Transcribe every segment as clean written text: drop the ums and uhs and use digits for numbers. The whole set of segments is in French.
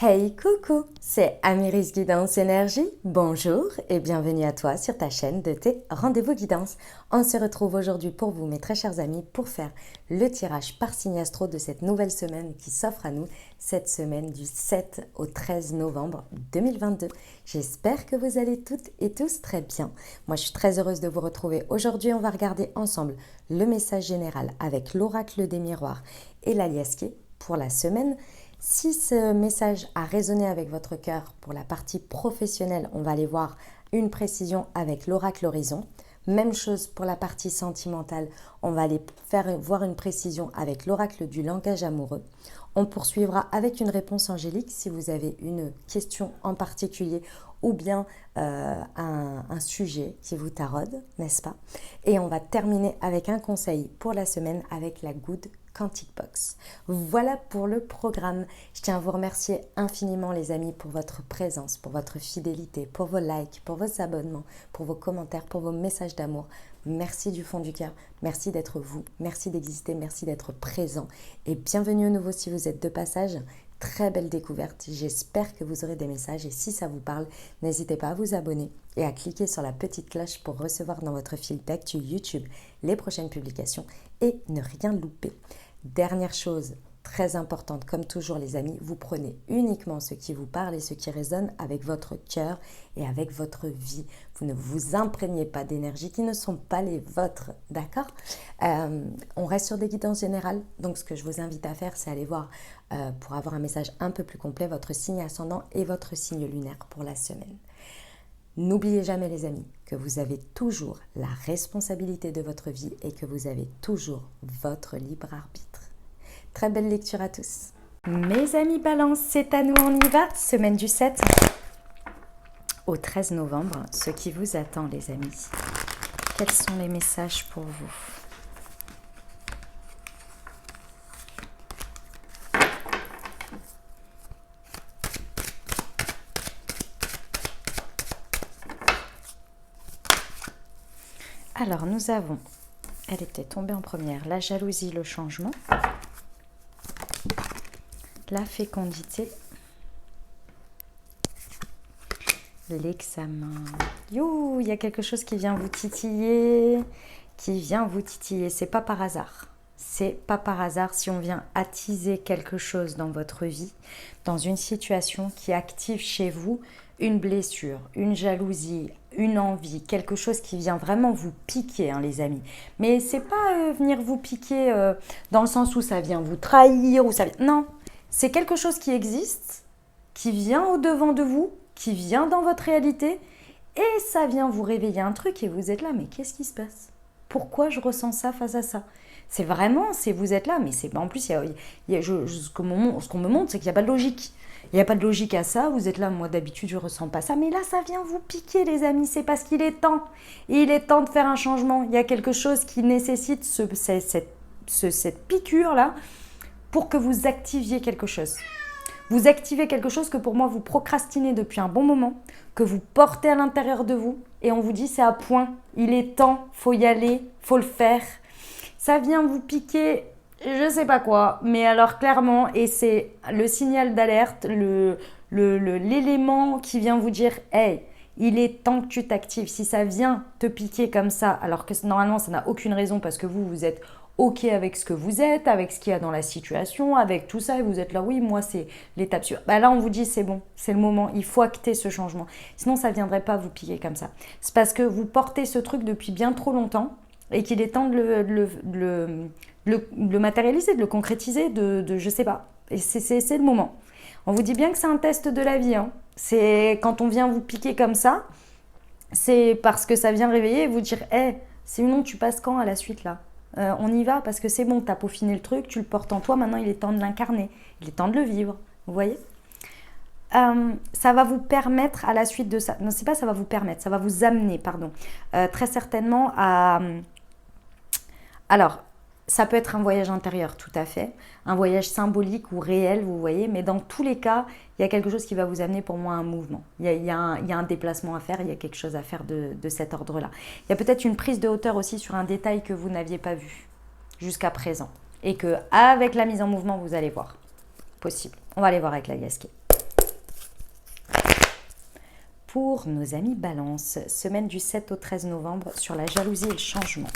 Hey coucou, c'est Amiris Guidance Énergie. Bonjour et bienvenue à toi sur ta chaîne de tes rendez-vous guidance. On se retrouve aujourd'hui pour vous, mes très chers amis, pour faire le tirage par signe astro de cette nouvelle semaine qui s'offre à nous, cette semaine du 7 au 13 novembre 2022. J'espère que vous allez toutes et tous très bien. Moi, je suis très heureuse de vous retrouver. Aujourd'hui, on va regarder ensemble le message général avec l'oracle des miroirs et l'aliasqué pour la semaine. Si ce message a résonné avec votre cœur pour la partie professionnelle, on va aller voir une précision avec l'oracle horizon. Même chose pour la partie sentimentale, on va aller faire voir une précision avec l'oracle du langage amoureux. On poursuivra avec une réponse angélique si vous avez une question en particulier ou bien un sujet qui vous taraude, n'est-ce pas? Et on va terminer avec un conseil pour la semaine avec la Good Quantic Box. Voilà pour le programme. Je tiens à vous remercier infiniment les amis pour votre présence, pour votre fidélité, pour vos likes, pour vos abonnements, pour vos commentaires, pour vos messages d'amour. Merci du fond du cœur. Merci d'être vous. Merci d'exister. Merci d'être présent. Et bienvenue au nouveau si vous êtes de passage. Très belle découverte. J'espère que vous aurez des messages et si ça vous parle, n'hésitez pas à vous abonner et à cliquer sur la petite cloche pour recevoir dans votre fil d'actu YouTube les prochaines publications et ne rien louper. Dernière chose très importante, comme toujours les amis, vous prenez uniquement ce qui vous parle et ce qui résonne avec votre cœur et avec votre vie. Vous ne vous imprégnez pas d'énergies qui ne sont pas les vôtres, d'accord? On reste sur des guidances générales, donc ce que je vous invite à faire, c'est aller voir, pour avoir un message un peu plus complet, votre signe ascendant et votre signe lunaire pour la semaine. N'oubliez jamais les amis que vous avez toujours la responsabilité de votre vie et que vous avez toujours votre libre arbitre. Très belle lecture à tous. Mes amis Balance, c'est à nous, on y va. Semaine du 7 au 13 novembre, ce qui vous attend les amis. Quels sont les messages pour vous ? Alors, nous avons, elle était tombée en première, la jalousie, le changement, la fécondité, l'examen. You, il y a quelque chose qui vient vous titiller, C'est pas par hasard. C'est pas par hasard si on vient attiser quelque chose dans votre vie, dans une situation qui active chez vous une blessure, une jalousie, une envie, quelque chose qui vient vraiment vous piquer, hein, les amis. Mais c'est pas venir vous piquer dans le sens où ça vient vous trahir, ou ça... Non, c'est quelque chose qui existe, qui vient au-devant de vous, qui vient dans votre réalité, et ça vient vous réveiller un truc et vous êtes là, mais qu'est-ce qui se passe ? Pourquoi je ressens ça face à ça ? C'est vraiment, vous êtes là, mais c'est en plus, ce qu'on me montre, c'est qu'il n'y a pas de logique. Il n'y a pas de logique à ça, vous êtes là, moi d'habitude je ne ressens pas ça, mais là ça vient vous piquer les amis, c'est parce qu'il est temps. Il est temps de faire un changement, il y a quelque chose qui nécessite cette piqûre-là pour que vous activiez quelque chose. Vous activez quelque chose que pour moi vous procrastinez depuis un bon moment, que vous portez à l'intérieur de vous et on vous dit c'est à point, il est temps, faut y aller, faut le faire. Ça vient vous piquer, je sais pas quoi, mais alors clairement, et c'est le signal d'alerte, l'élément qui vient vous dire hey, il est temps que tu t'actives. Si ça vient te piquer comme ça, alors que normalement ça n'a aucune raison parce que vous êtes ok avec ce que vous êtes, avec ce qu'il y a dans la situation, avec tout ça, et vous êtes là, oui, moi c'est l'étape suivante. Bah là on vous dit c'est bon, c'est le moment, il faut acter ce changement. Sinon ça ne viendrait pas vous piquer comme ça. C'est parce que vous portez ce truc depuis bien trop longtemps et qu'il est temps de le matérialiser, de le concrétiser, je sais pas. Et c'est le moment. On vous dit bien que c'est un test de la vie. Hein. C'est quand on vient vous piquer comme ça, c'est parce que ça vient réveiller et vous dire hey, sinon tu passes quand à la suite là on y va parce que c'est bon, t'as peaufiné le truc, tu le portes en toi, maintenant il est temps de l'incarner, il est temps de le vivre, vous voyez. Ça va vous permettre à la suite de ça, non c'est pas ça va vous permettre, ça va vous amener, très certainement à... Alors, ça peut être un voyage intérieur, tout à fait, un voyage symbolique ou réel, vous voyez, mais dans tous les cas, il y a quelque chose qui va vous amener pour moi à un mouvement. Il y a un déplacement à faire, il y a quelque chose à faire de cet ordre-là. Il y a peut-être une prise de hauteur aussi sur un détail que vous n'aviez pas vu jusqu'à présent et qu'avec la mise en mouvement, vous allez voir. Possible. On va aller voir avec la Yasqué. pour nos amis Balance, semaine du 7 au 13 novembre sur la jalousie et le changement.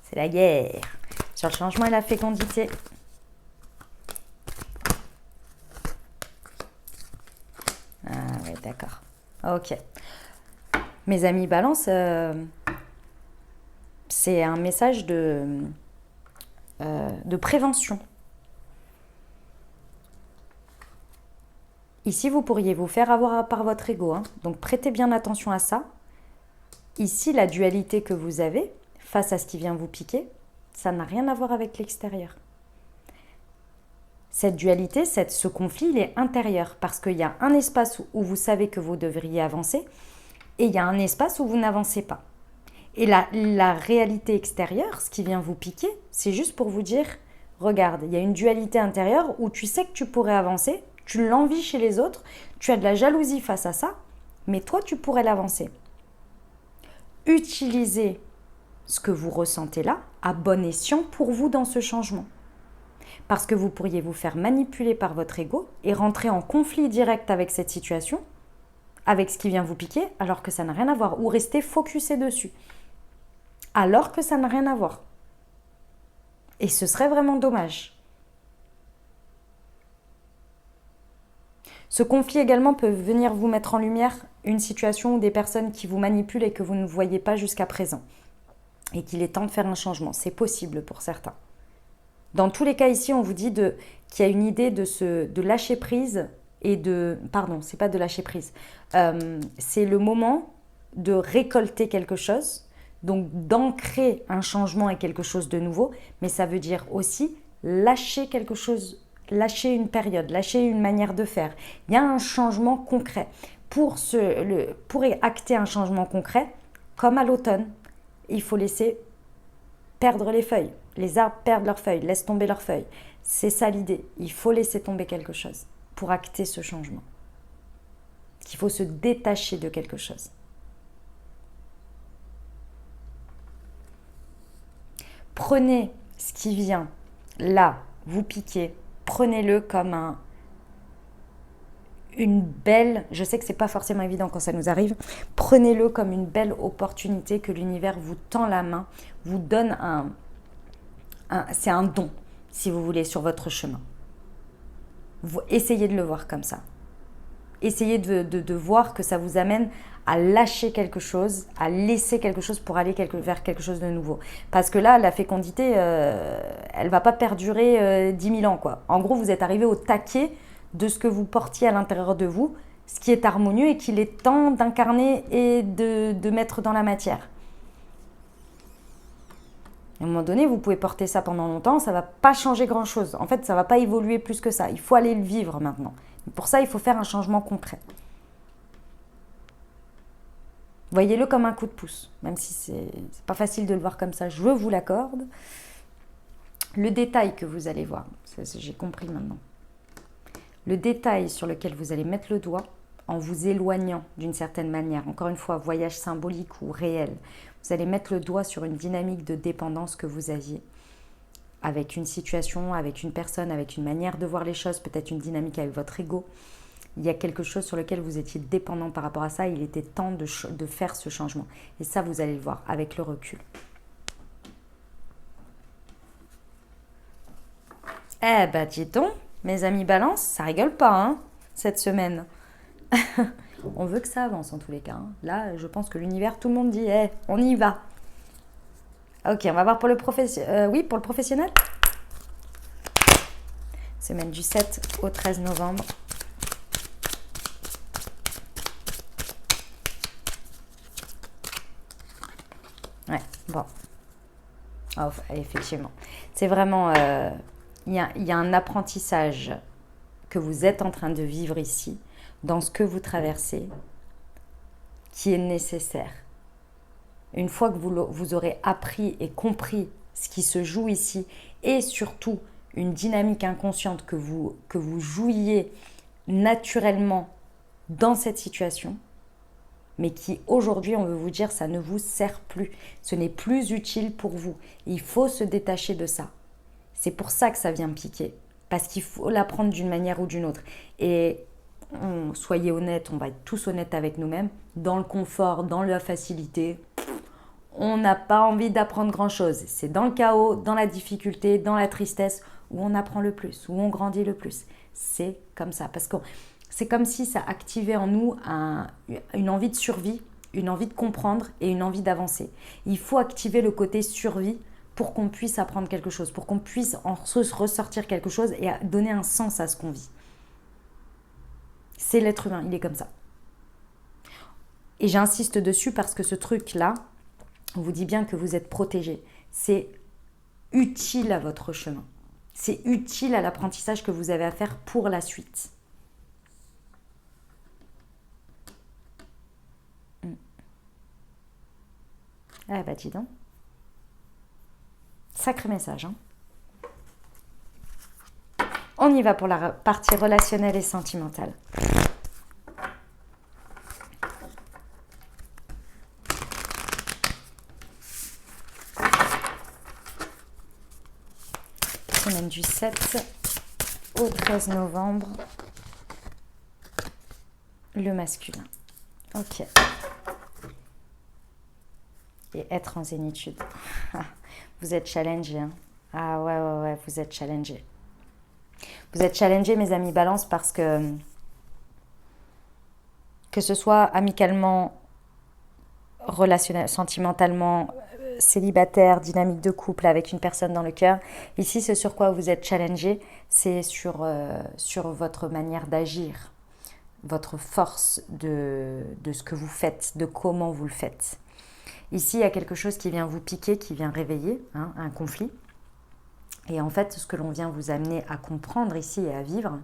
C'est la guerre. Sur le changement et la fécondité. Ah oui, d'accord. Ok. Mes amis Balance, c'est un message de prévention. Ici, vous pourriez vous faire avoir par votre ego, hein. Donc prêtez bien attention à ça. Ici, la dualité que vous avez face à ce qui vient vous piquer, ça n'a rien à voir avec l'extérieur. Cette dualité, ce conflit, il est intérieur parce qu'il y a un espace où vous savez que vous devriez avancer et il y a un espace où vous n'avancez pas. Et la réalité extérieure, ce qui vient vous piquer, c'est juste pour vous dire, regarde, il y a une dualité intérieure où tu sais que tu pourrais avancer, tu l'envies chez les autres, tu as de la jalousie face à ça, mais toi, tu pourrais l'avancer. Utilisez ce que vous ressentez là à bon escient pour vous dans ce changement. Parce que vous pourriez vous faire manipuler par votre ego et rentrer en conflit direct avec cette situation, avec ce qui vient vous piquer, alors que ça n'a rien à voir, ou rester focusé dessus, alors que ça n'a rien à voir. Et ce serait vraiment dommage. Ce conflit également peut venir vous mettre en lumière une situation ou des personnes qui vous manipulent et que vous ne voyez pas jusqu'à présent. Et qu'il est temps de faire un changement. C'est possible pour certains. Dans tous les cas ici, on vous dit qu'il y a une idée de lâcher prise et de... Pardon, c'est pas de lâcher prise. C'est le moment de récolter quelque chose, donc d'ancrer un changement et quelque chose de nouveau, mais ça veut dire aussi lâcher quelque chose, lâcher une période, lâcher une manière de faire. Il y a un changement concret. Pour acter un changement concret, comme à l'automne, il faut laisser perdre les feuilles. Les arbres perdent leurs feuilles, laissent tomber leurs feuilles. C'est ça l'idée. Il faut laisser tomber quelque chose pour acter ce changement. Il faut se détacher de quelque chose. Prenez ce qui vient là, vous piquez, prenez-le comme une belle, je sais que c'est pas forcément évident quand ça nous arrive, prenez-le comme une belle opportunité que l'univers vous tend la main, vous donne c'est un don, si vous voulez, sur votre chemin. Essayez de le voir comme ça. Essayez de voir que ça vous amène à lâcher quelque chose, à laisser quelque chose pour aller vers quelque chose de nouveau. Parce que là, la fécondité, elle ne va pas perdurer 10 000 ans, quoi. En gros, vous êtes arrivé au taquet de ce que vous portiez à l'intérieur de vous, ce qui est harmonieux et qu'il est temps d'incarner et de mettre dans la matière. À un moment donné, vous pouvez porter ça pendant longtemps, ça ne va pas changer grand-chose. En fait, ça ne va pas évoluer plus que ça. Il faut aller le vivre maintenant. Pour ça, il faut faire un changement concret. Voyez-le comme un coup de pouce, même si c'est pas facile de le voir comme ça, je vous l'accorde. Le détail que vous allez voir, j'ai compris maintenant. Le détail sur lequel vous allez mettre le doigt en vous éloignant d'une certaine manière, encore une fois, voyage symbolique ou réel, vous allez mettre le doigt sur une dynamique de dépendance que vous aviez avec une situation, avec une personne, avec une manière de voir les choses, peut-être une dynamique avec votre ego. Il y a quelque chose sur lequel vous étiez dépendant par rapport à ça. Il était temps de faire ce changement. Et ça, vous allez le voir avec le recul. Eh ben, dis donc, mes amis Balance, ça rigole pas, hein, cette semaine. On veut que ça avance en tous les cas. Hein. Là, je pense que l'univers, tout le monde dit, on y va. Ok, on va voir pour le oui, pour le professionnel. Semaine du 7 au 13 novembre. Ouais, bon. Oh, effectivement. C'est vraiment... il y a un apprentissage que vous êtes en train de vivre ici, dans ce que vous traversez, qui est nécessaire. Une fois que vous aurez appris et compris ce qui se joue ici, et surtout une dynamique inconsciente que vous jouiez naturellement dans cette situation, mais qui aujourd'hui, on veut vous dire, ça ne vous sert plus. Ce n'est plus utile pour vous. Il faut se détacher de ça. C'est pour ça que ça vient piquer. Parce qu'il faut l'apprendre d'une manière ou d'une autre. Et soyez honnêtes, on va être tous honnêtes avec nous-mêmes. Dans le confort, dans la facilité, on n'a pas envie d'apprendre grand-chose. C'est dans le chaos, dans la difficulté, dans la tristesse, où on apprend le plus, où on grandit le plus. C'est comme ça. Parce que c'est comme si ça activait en nous une envie de survie, une envie de comprendre et une envie d'avancer. Il faut activer le côté survie pour qu'on puisse apprendre quelque chose, pour qu'on puisse en ressortir quelque chose et donner un sens à ce qu'on vit. C'est l'être humain, il est comme ça. Et j'insiste dessus parce que ce truc-là, on vous dit bien que vous êtes protégé. C'est utile à votre chemin. C'est utile à l'apprentissage que vous avez à faire pour la suite. Ah bah dis donc. Sacré message. Hein. On y va pour la partie relationnelle et sentimentale. Semaine du 7 au 13 novembre. Le masculin. Ok. Et être en zénitude. Vous êtes challengé. Hein. Ah ouais, vous êtes challengé. Vous êtes challengé, mes amis balance, parce que ce soit amicalement, relationnel, sentimentalement, célibataire, dynamique de couple avec une personne dans le cœur, ici, ce sur quoi vous êtes challengé, c'est sur votre manière d'agir, votre force de ce que vous faites, de comment vous le faites. Ici, il y a quelque chose qui vient vous piquer, qui vient réveiller, hein, un conflit. Et en fait, ce que l'on vient vous amener à comprendre ici et à vivre,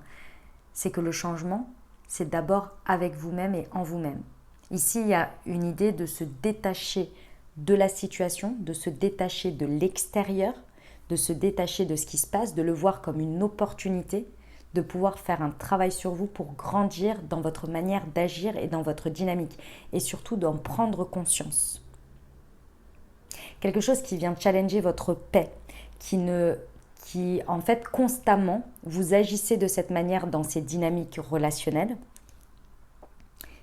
c'est que le changement, c'est d'abord avec vous-même et en vous-même. Ici, il y a une idée de se détacher de la situation, de se détacher de l'extérieur, de se détacher de ce qui se passe, de le voir comme une opportunité, de pouvoir faire un travail sur vous pour grandir dans votre manière d'agir et dans votre dynamique. Et surtout d'en prendre conscience. Quelque chose qui vient challenger votre paix, qui en fait constamment vous agissez de cette manière dans ces dynamiques relationnelles,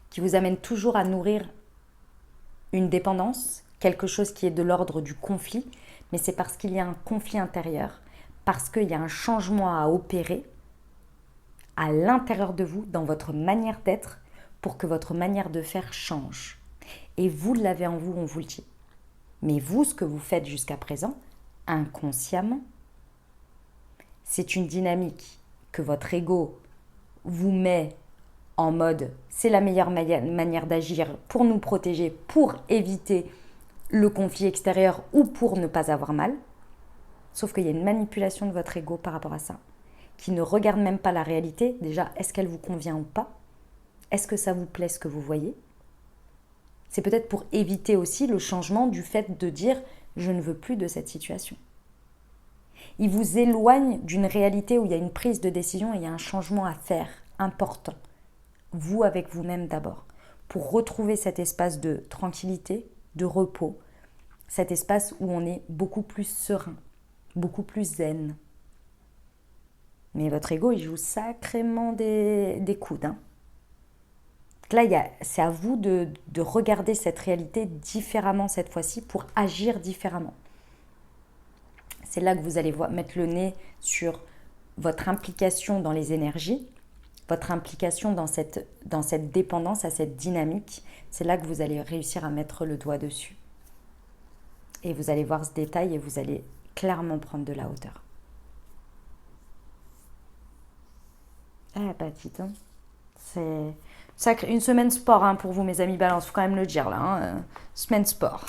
qui vous amène toujours à nourrir une dépendance, quelque chose qui est de l'ordre du conflit, mais c'est parce qu'il y a un conflit intérieur, parce qu'il y a un changement à opérer à l'intérieur de vous, dans votre manière d'être, pour que votre manière de faire change. Et vous l'avez en vous, on vous le dit. Mais vous, ce que vous faites jusqu'à présent, inconsciemment, c'est une dynamique que votre ego vous met en mode c'est la meilleure manière d'agir pour nous protéger, pour éviter le conflit extérieur ou pour ne pas avoir mal. Sauf qu'il y a une manipulation de votre ego par rapport à ça, qui ne regarde même pas la réalité. Déjà, est-ce qu'elle vous convient ou pas? Est-ce que ça vous plaît ce que vous voyez? C'est peut-être pour éviter aussi le changement du fait de dire « je ne veux plus de cette situation ». Il vous éloigne d'une réalité où il y a une prise de décision et il y a un changement à faire important. Vous avec vous-même d'abord, pour retrouver cet espace de tranquillité, de repos, cet espace où on est beaucoup plus serein, beaucoup plus zen. Mais votre ego, il joue sacrément des coudes. Hein. Là, c'est à vous de regarder cette réalité différemment cette fois-ci pour agir différemment. C'est là que vous allez mettre le nez sur votre implication dans les énergies, votre implication dans cette dépendance, à cette dynamique. C'est là que vous allez réussir à mettre le doigt dessus. Et vous allez voir ce détail et vous allez clairement prendre de la hauteur. Ah bah dis donc, c'est une semaine sport hein, pour vous mes amis balance, faut quand même le dire là, hein, semaine sport.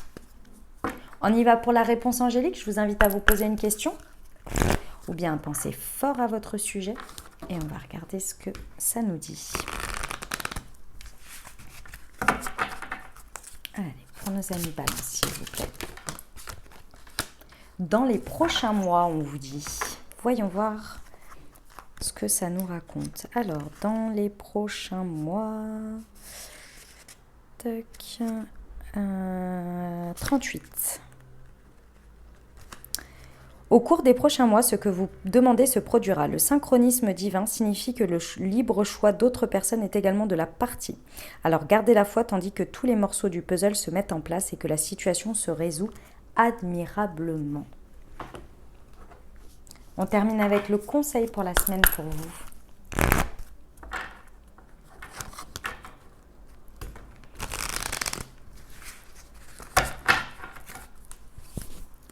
On y va pour la réponse angélique, je vous invite à vous poser une question ou bien à penser fort à votre sujet et on va regarder ce que ça nous dit. Allez, pour nos amis balance s'il vous plaît. Dans les prochains mois, on vous dit, voyons voir ce que ça nous raconte. Alors, dans les prochains mois, Tac. 38. Au cours des prochains mois, ce que vous demandez se produira. Le synchronisme divin signifie que le libre choix d'autres personnes est également de la partie. Alors gardez la foi tandis que tous les morceaux du puzzle se mettent en place et que la situation se résout admirablement. On termine avec le conseil pour la semaine pour vous.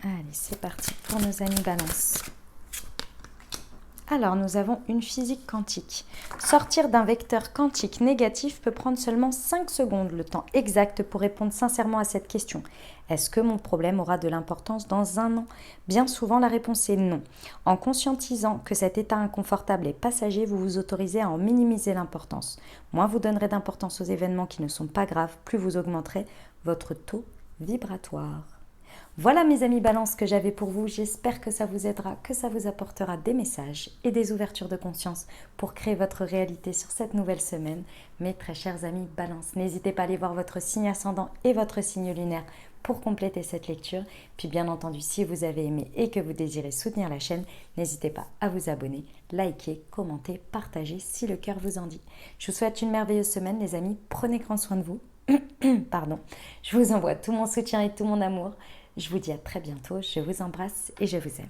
Allez, c'est parti pour nos amis Balance. Alors, nous avons une physique quantique. Sortir d'un vecteur quantique négatif peut prendre seulement 5 secondes, le temps exact pour répondre sincèrement à cette question. Est-ce que mon problème aura de l'importance dans un an? Bien souvent, la réponse est non. En conscientisant que cet état inconfortable est passager, vous vous autorisez à en minimiser l'importance. Moins vous donnerez d'importance aux événements qui ne sont pas graves, plus vous augmenterez votre taux vibratoire. Voilà mes amis Balance que j'avais pour vous, j'espère que ça vous aidera, que ça vous apportera des messages et des ouvertures de conscience pour créer votre réalité sur cette nouvelle semaine. Mes très chers amis Balance, n'hésitez pas à aller voir votre signe ascendant et votre signe lunaire pour compléter cette lecture. Puis bien entendu, si vous avez aimé et que vous désirez soutenir la chaîne, n'hésitez pas à vous abonner, liker, commenter, partager si le cœur vous en dit. Je vous souhaite une merveilleuse semaine les amis, prenez grand soin de vous. Pardon, je vous envoie tout mon soutien et tout mon amour. Je vous dis à très bientôt, je vous embrasse et je vous aime.